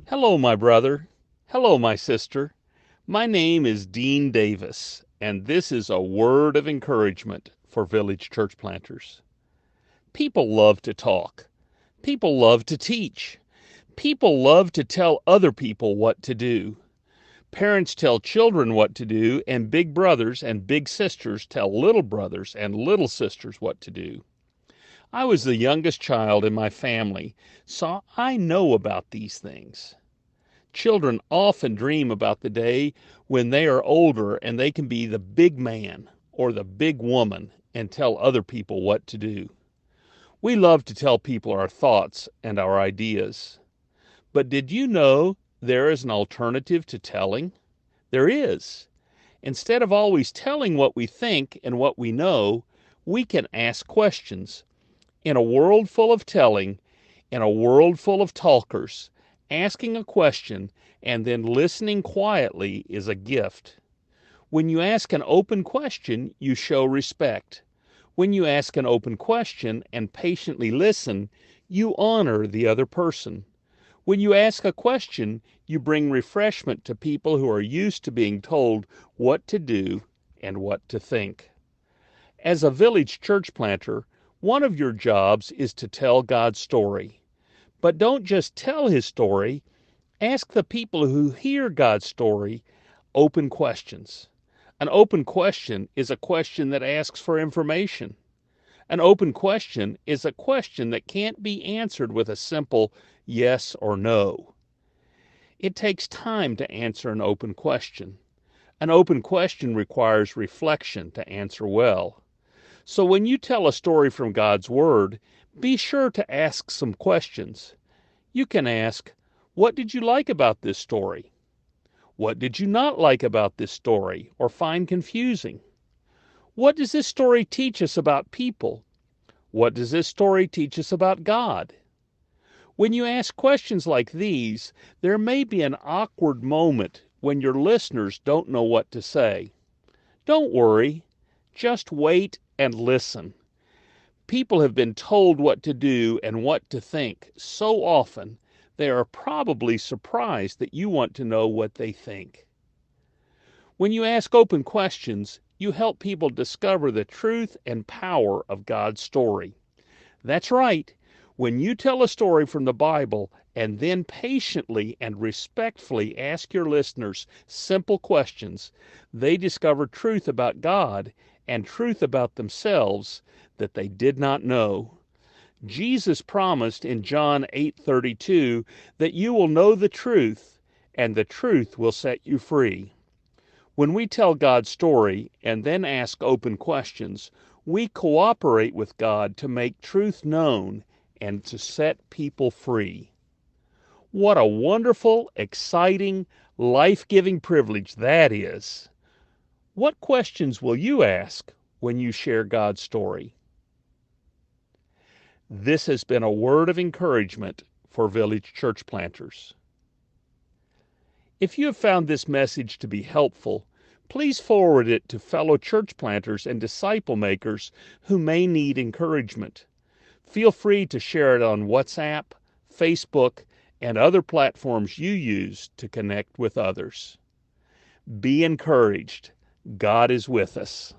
Hello, my brother. Hello, my sister. My name is Dean Davis, and this is a word of encouragement for village church planters. People love to talk. People love to teach. People love to tell other people what to do. Parents tell children what to do, and big brothers and big sisters tell little brothers and little sisters what to do. I was the youngest child in my family, so I know about these things. Children often dream about the day when they are older and they can be the big man or the big woman and tell other people what to do. We love to tell people our thoughts and our ideas. But did you know there is an alternative to telling? There is. Instead of always telling what we think and what we know, we can ask questions. In a world full of telling, in a world full of talkers, asking a question and then listening quietly is a gift. When you ask an open question, you show respect. When you ask an open question and patiently listen, you honor the other person. When you ask a question, you bring refreshment to people who are used to being told what to do and what to think. As a village church planter, one of your jobs is to tell God's story. But don't just tell His story, ask the people who hear God's story open questions. An open question is a question that asks for information. An open question is a question that can't be answered with a simple yes or no. It takes time to answer an open question. An open question requires reflection to answer well. So when you tell a story from God's Word, be sure to ask some questions. You can ask, what did you like about this story? What did you not like about this story or find confusing? What does this story teach us about people? What does this story teach us about God? When you ask questions like these, there may be an awkward moment when your listeners don't know what to say. Don't worry. Just wait and listen. People have been told what to do and what to think so often, they are probably surprised that you want to know what they think. When you ask open questions, you help people discover the truth and power of God's story. That's right. When you tell a story from the Bible and then patiently and respectfully ask your listeners simple questions, they discover truth about God and truth about themselves that they did not know. Jesus promised in John 8:32 that you will know the truth and the truth will set you free. When we tell God's story and then ask open questions, we cooperate with God to make truth known and to set people free. What a wonderful, exciting, life-giving privilege that is. What questions will you ask when you share God's story? This has been a word of encouragement for village church planters. If you have found this message to be helpful, please forward it to fellow church planters and disciple makers who may need encouragement. Feel free to share it on WhatsApp, Facebook, and other platforms you use to connect with others. Be encouraged. God is with us.